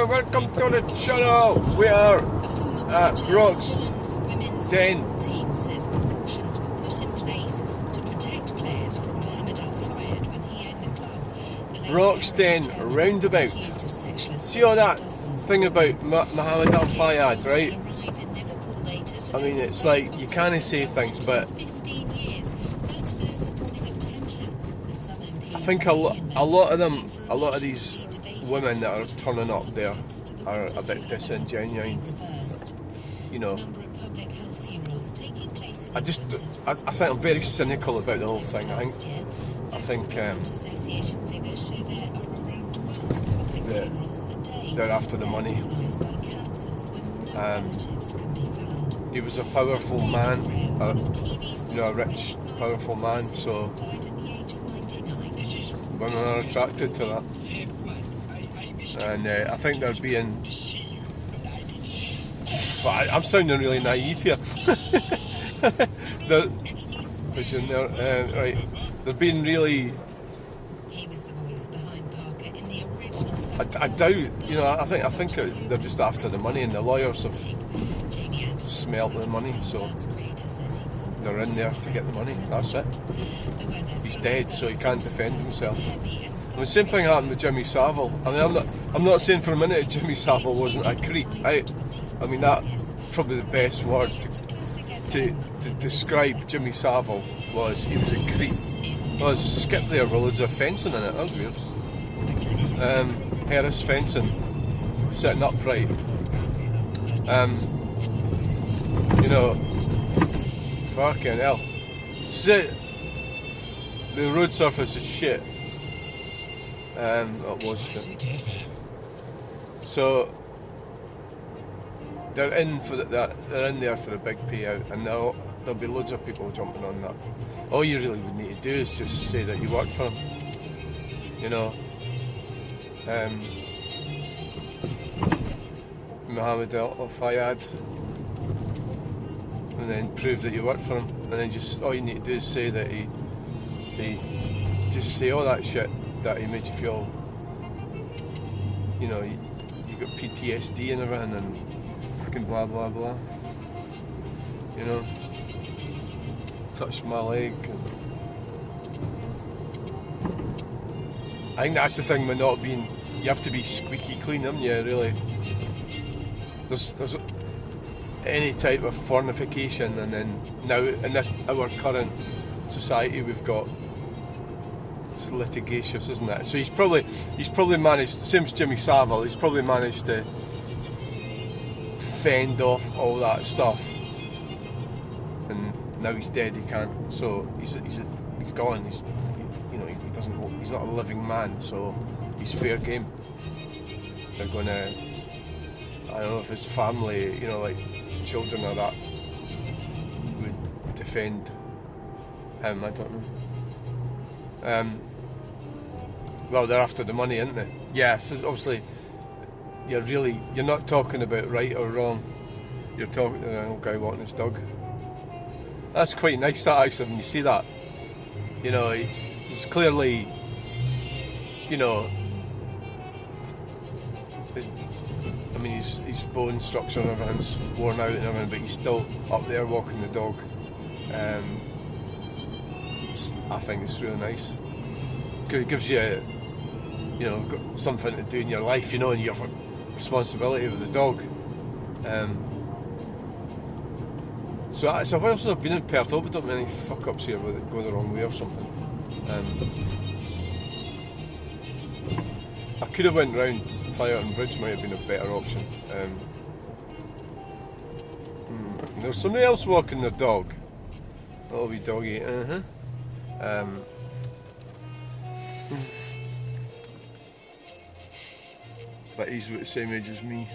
welcome to the channel. We are at Rock's Den. Team says precautions were put in place to protect players from Mohammed Al Fayed when he owned the club. Rock's Den roundabout. See all that thing about Mohammed Al Fayed, right? I mean, it's like you can't say things, but I think a lot of these women that are turning up there are a bit disingenuine. You know, I think I'm very cynical about the whole thing. I think they're after the money. He was a powerful man, a rich, powerful man, so women are attracted to that. And I think they're being... I'm sounding really naive here. They're being really... I doubt, I think they're just after the money, and the lawyers have smelled the money, so they're in there to get the money. That's it. He's dead, so he can't defend himself. And the same thing happened with Jimmy Savile. I mean, I'm not saying for a minute Jimmy Savile wasn't a creep. I mean, that's probably the best word to describe Jimmy Savile was he was a creep. Well, skip there, well, there's a fencing in it. That was weird. Harris fencing, sitting upright. Fucking hell. The road surface is shit. That was shit. So they're in there for the big payout, and there'll be loads of people jumping on that. All you really would need to do is just say that you work for them. Mohammed Al Fayed, and then prove that you work for him, and then just all you need to do is say that he just say all that shit that he made you feel, you got PTSD and everything, and fucking blah blah blah. Touched my leg. I think that's the thing with not being. You have to be squeaky clean, haven't you? Really. There's any type of fornication, and then now in our current society we've got. It's litigious, isn't it? So he's probably managed, same as Jimmy Savile, he's probably managed to fend off all that stuff, and now he's dead. He can't. So he's gone. He's not a living man. So he's fair game. They're gonna. I don't know if his family, like children or that, would defend him. I don't know. Well, they're after the money, aren't they? Yeah, so obviously you're not talking about right or wrong. You're talking to an old guy walking his dog. That's quite nice, that, actually, when you see that. He's clearly, his bone structure and everything's worn out and everything, but he's still up there walking the dog. I think it's really nice. It gives you, got something to do in your life, and you have a responsibility with the dog. So where else have I been in Perth? I hope I don't have any fuck-ups here with it going the wrong way or something. I could have went round Fireton Bridge, might have been a better option. There's somebody else walking their dog. Little wee doggy, but he's about the same age as me.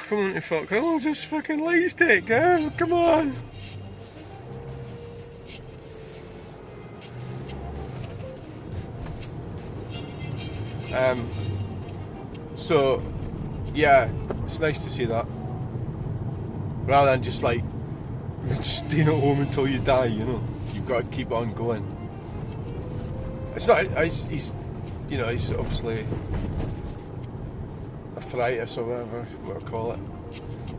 Come on, you fuck! How long's this fucking lights take? Come on! So, yeah, it's nice to see that. Rather than just like staying at home until you die, you know. You've got to keep on going. It's not, he's obviously arthritis or whatever you want to call it.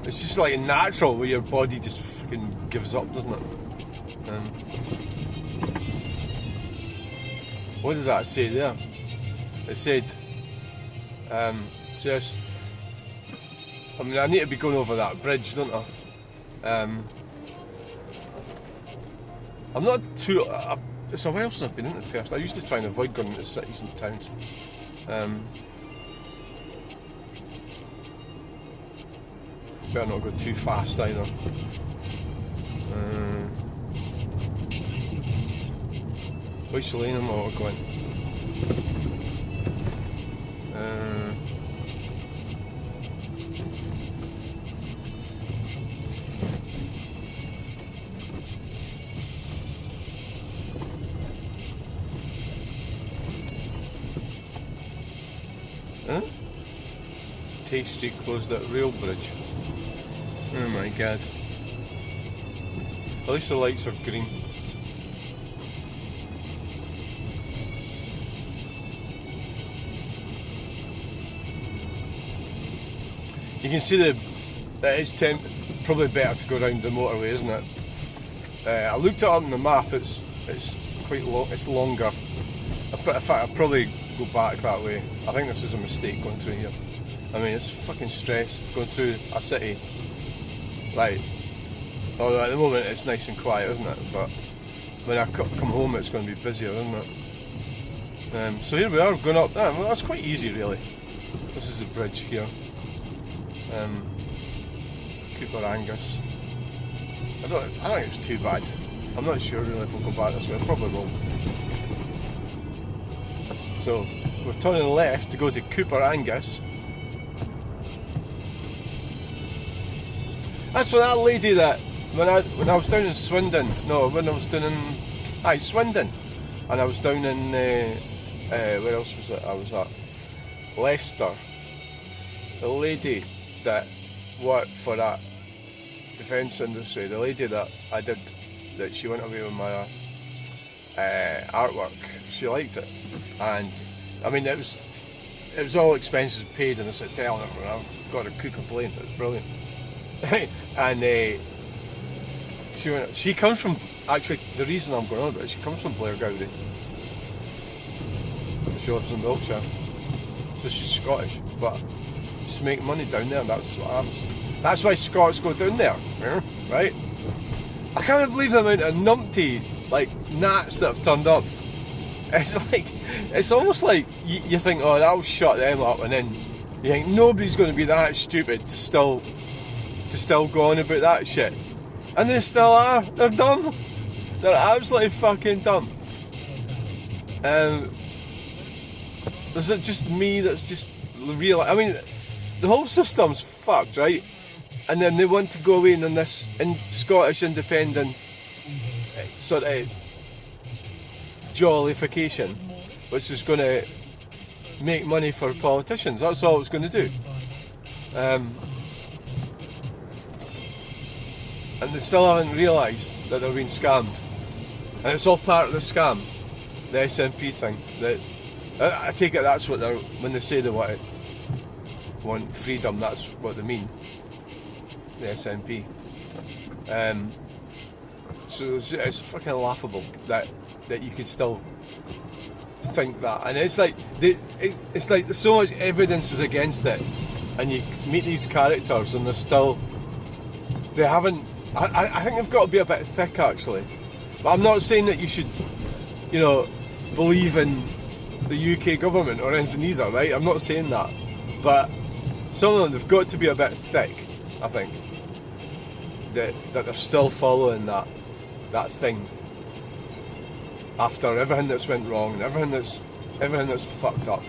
It's just like natural where your body just fucking gives up, doesn't it? What did that say there? It said, just, I mean, I need to be going over that bridge, don't I? I'm not too, it's a while since I've been into Perth. I used to try and avoid going into cities and towns. Better not go too fast either. Which lane am I going? Tay Street closed at Rail Bridge. Oh my god. At least the lights are green. You can see that it's probably better to go around the motorway, isn't it? I looked it up on the map. It's quite long. It's longer. In fact, I'll probably go back that way. I think this is a mistake going through here. I mean, it's fucking stress going through a city. Like, although at the moment it's nice and quiet, isn't it? But when I come home, it's going to be busier, isn't it? So here we are going up. Well, that's quite easy, really. This is the bridge here. Cooper Angus. I think it's too bad. I'm not sure really if we'll go back this way. I probably will. So we're turning left to go to Cooper Angus. That's what that lady that when I was down in Swindon. No, when I was down in Swindon, and I was down in where else was it? I was at Leicester. The lady that worked for that defence industry, the lady that she went away with my artwork, she liked it, and I mean it was all expenses paid, and I said telling her I've got a cook a plane. It was brilliant. And she comes from, actually the reason I'm going on about it, she comes from Blair Gowrie. She lives in Wiltshire, so she's Scottish, but she's making money down there, and that's what happens. That's why Scots go down there, right? I can't believe the amount of numpty, like, gnats that have turned up. It's almost like you think, oh, that'll shut them up, and then you think nobody's going to be that stupid to still go on about that shit. And they still are. They're dumb. They're absolutely fucking dumb. Is it just me that's just real? I mean, the whole system's fucked, right? And then they want to go away on this Scottish independent sort of jollification, which is going to make money for politicians. That's all it's going to do. And they still haven't realised that they're being scammed. And it's all part of the scam, the SNP thing. I take it that's what they're, when they say they want freedom, that's what they mean, the SNP. So it's fucking laughable that you could still think that. And it's like it's like there's so much evidence is against it, and you meet these characters and they haven't. I think they've got to be a bit thick, actually. But I'm not saying that you should, believe in the UK government or anything either, right? I'm not saying that. But some of them, they've got to be a bit thick, I think. That they're still following that thing after everything that's went wrong and everything that's fucked up.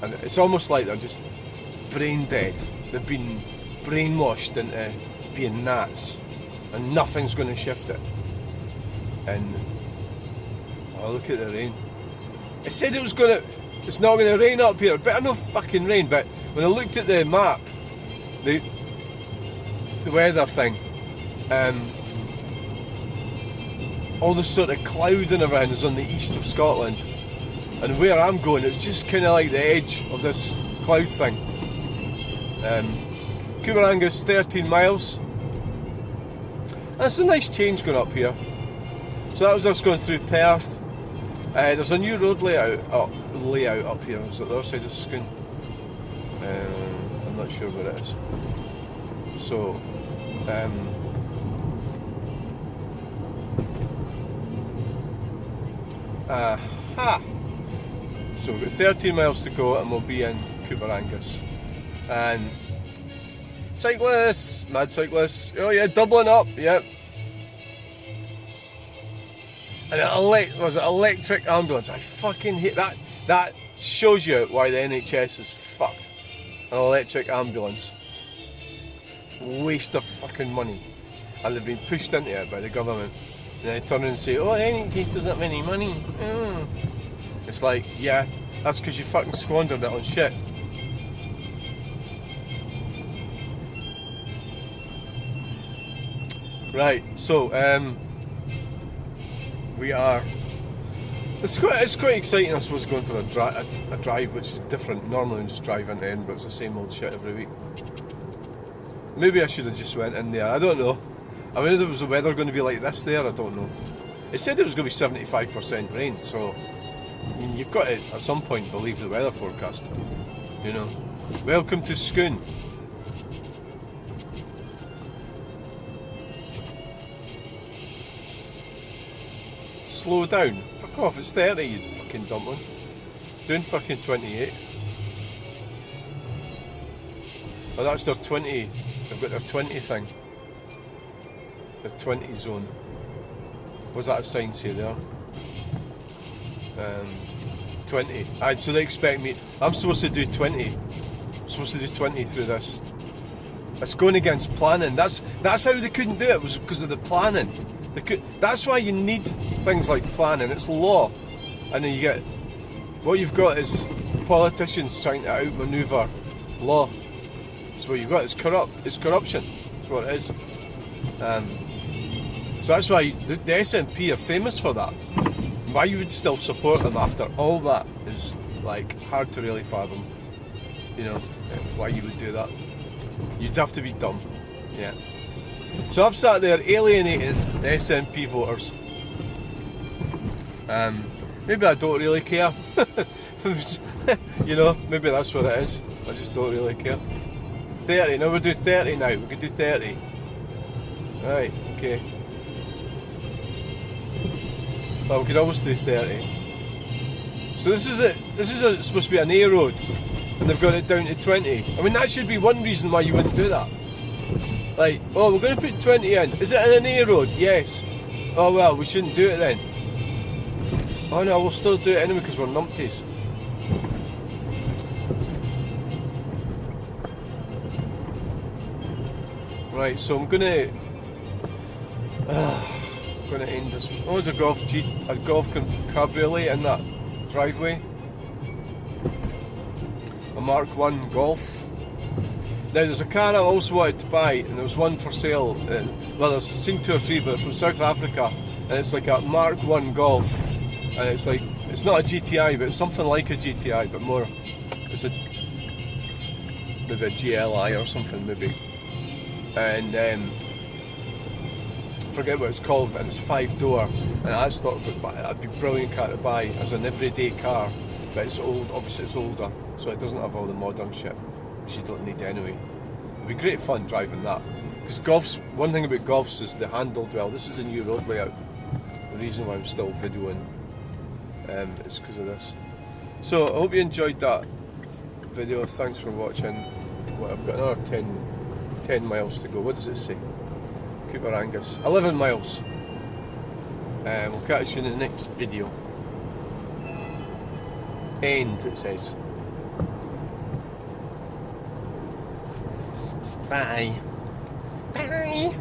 And it's almost like they're just brain dead. They've been brainwashed into being gnats, and nothing's going to shift it. And look at the rain. It said it's not going to rain up here. Better no fucking rain. But when I looked at the map, the weather thing, all this sort of cloud and everything is on the east of Scotland, and where I'm going, it's just kind of like the edge of this cloud thing. Cooperangus, 13 miles. That's a nice change going up here. So that was us going through Perth. There's a new road layout up here. Is it the other side of Scone? I'm not sure where it is. So, so we've got 13 miles to go and we'll be in Cooperangus. And cyclists, mad cyclists, oh yeah, doubling up, yep. And was it electric ambulance? I fucking hate that. That shows you why the NHS is fucked. An electric ambulance. Waste of fucking money. And they've been pushed into it by the government. And they turn around and say, oh, the NHS doesn't have any money. It's like, yeah, that's because you fucking squandered it on shit. Right, so, we are... It's quite exciting, I suppose, going for a drive which is different. Normally I just drive into Edinburgh, it's the same old shit every week. Maybe I should have just went in there, I don't know. I mean, was the weather going to be like this there? I don't know. It said it was going to be 75% rain, so... I mean, you've got to, at some point, believe the weather forecast. You know. Welcome to Scone. Slow down. Fuck off, it's 30, you fucking dumpling. Doing fucking 28. Oh, that's their 20. They've got their 20 thing. The 20 zone. What's that a sign say there? 20. Aye, so they expect me... I'm supposed to do 20. I'm supposed to do 20 through this. It's going against planning. That's how they couldn't do it, was because of the planning. That's why you need things like planning. It's law. And then you get... What you've got is politicians trying to outmaneuver law. That's what you've got. It's corrupt. It's corruption. That's what it is. So that's why the SNP are famous for that. Why you would still support them after all that is like hard to really fathom. You know, why you would do that. You'd have to be dumb. Yeah. So I've sat there alienating the SNP voters. Maybe I don't really care. You know, maybe that's what it is. I just don't really care. 30, now we'll do 30 now. We could do 30. Right, okay. Well, we could always do 30. So this is it. This is supposed to be an A road, and they've got it down to 20. I mean, that should be one reason why you wouldn't do that. Like, oh, we're going to put 20 in. Is it an A road? Yes. Oh well, we shouldn't do it then. Oh no, we'll still do it anyway because we're numpties. Right, so I'm gonna end this. Oh, there's a golf cabriolet in that driveway. A Mark 1 Golf. Now there's a car I also wanted to buy, and there was one for sale. Well, there's seen 2 or 3, but it's from South Africa, and it's like a Mark 1 Golf, and it's like, it's not a GTI, but it's something like a GTI, but more. It's maybe a GLI or something, maybe. And I forget what it's called, and it's 5-door, and I just thought that'd be a brilliant car to buy as an everyday car, but it's old. Obviously it's older, so it doesn't have all the modern shit, which you don't need anyway. It'd be great fun driving that, because one thing about Golfs is they handled well. This is a new road layout. The reason why I'm still videoing is because of this. So I hope you enjoyed that video. Thanks for watching. Well, I've got another 10 miles to go. What does it say? Cooperangus. 11 miles. We'll catch you in the next video. End, it says. Bye. Bye.